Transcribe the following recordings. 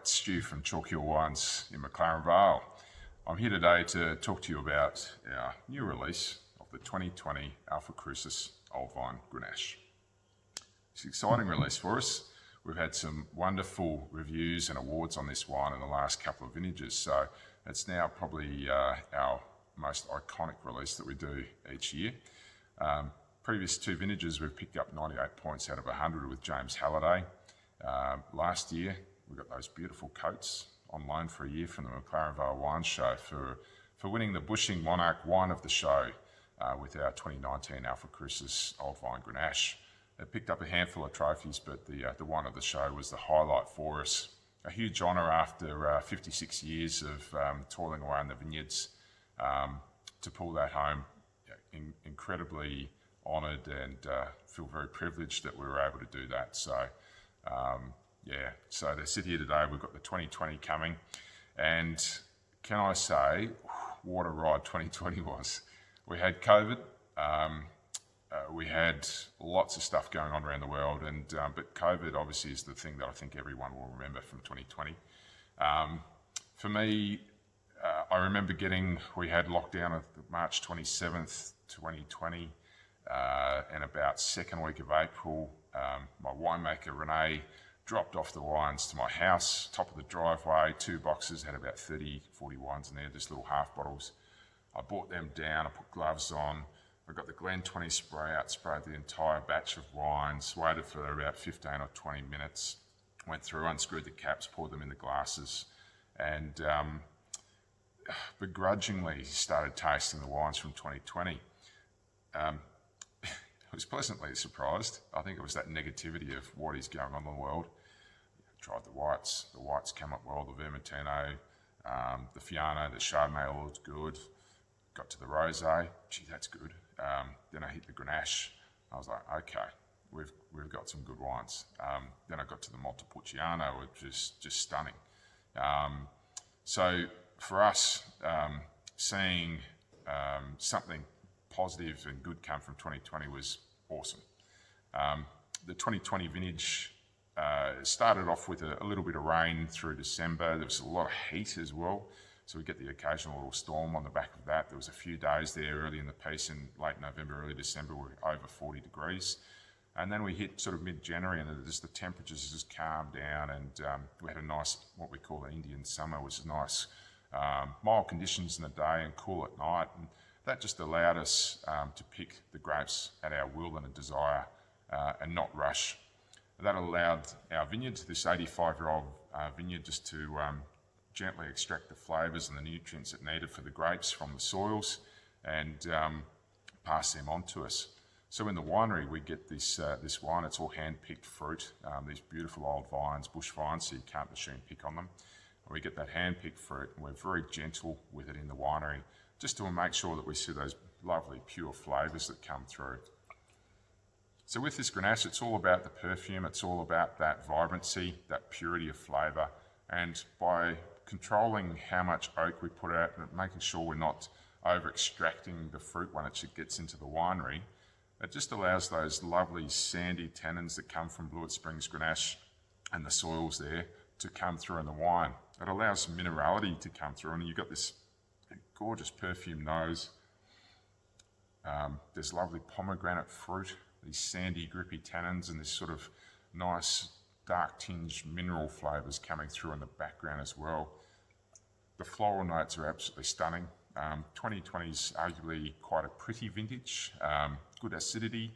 it's Stu from Chalk Hill Wines in McLaren Vale. I'm here today to talk to you about our new release of the 2020 Alpha Crucis Old Vine Grenache. It's an exciting release for us. We've had some wonderful reviews and awards on this wine in the last couple of vintages, so it's now probably our most iconic release that we do each year. Previous two vintages, we've picked up 98 points out of 100 with James Halliday. Last year, we got those beautiful coats on loan for a year from the McLaren Vale Wine Show for winning the Bushing Monarch Wine of the Show with our 2019 Alpha Crucis Old Vine Grenache. It picked up a handful of trophies, but the wine of the show was the highlight for us. A huge honour after 56 years of toiling away in the vineyards to pull that home. Incredibly honoured and feel very privileged that we were able to do that. So so to sit here today, we've got the 2020 coming, and can I say, what a ride 2020 was. We had COVID, we had lots of stuff going on around the world, and but COVID obviously is the thing that I think everyone will remember from 2020. For me, I remember we had lockdown of March 27th, 2020, and about second week of April, my winemaker Renee dropped off the wines to my house, top of the driveway, 2 boxes, had about 30, 40 wines in there, just little half bottles. I brought them down, I put gloves on, I got the Glen 20 spray out, sprayed the entire batch of wines, waited for about 15 or 20 minutes, went through, unscrewed the caps, poured them in the glasses, and begrudgingly started tasting the wines from 2020. I was pleasantly surprised. I think it was that negativity of what is going on in the world. Tried the whites came up well, the Vermentino, the Fiano, the Chardonnay, all looked good. Got to the Rosé, gee, that's good. Then I hit the Grenache. I was like, okay, we've got some good wines. Then I got to the Montepulciano, which is just stunning. So for us, seeing something positive and good come from 2020 was awesome. The 2020 vintage started off with a little bit of rain through December. There was a lot of heat as well, so we get the occasional little storm on the back of that. There was a few days there early in the piece in late November, early December, we were over 40 degrees. And then we hit sort of mid-January and just the temperatures just calmed down, and we had a nice, what we call an Indian summer, which is nice, mild conditions in the day and cool at night. And that just allowed us to pick the grapes at our will and a desire and not rush. That allowed our vineyard, this 85-year-old vineyard, just to gently extract the flavours and the nutrients it needed for the grapes from the soils and pass them on to us. So in the winery, we get this wine. It's all hand-picked fruit, these beautiful old vines, bush vines, so you can't machine pick on them. And we get that hand-picked fruit, and we're very gentle with it in the winery, just to make sure that we see those lovely pure flavours that come through. So with this Grenache, it's all about the perfume, it's all about that vibrancy, that purity of flavour, and by controlling how much oak we put out and making sure we're not over-extracting the fruit when it gets into the winery, it just allows those lovely sandy tannins that come from Blewett Springs Grenache and the soils there to come through in the wine. It allows minerality to come through, and you've got this gorgeous perfume nose. There's lovely pomegranate fruit, these sandy, grippy tannins, and this sort of nice, dark tinged mineral flavours coming through in the background as well. The floral notes are absolutely stunning. 2020 is arguably quite a pretty vintage, good acidity,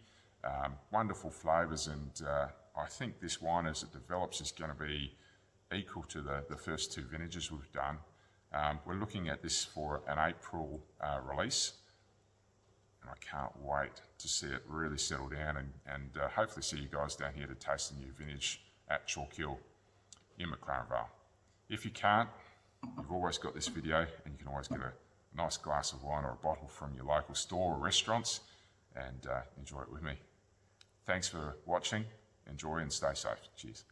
wonderful flavours, and I think this wine, as it develops, is going to be equal to the first two vintages we've done. We're looking at this for an April release, and I can't wait to see it really settle down and hopefully see you guys down here to taste the new vintage at Chalk Hill in McLaren Vale. If you can't, you've always got this video, and you can always get a nice glass of wine or a bottle from your local store or restaurants and enjoy it with me. Thanks for watching, enjoy and stay safe. Cheers.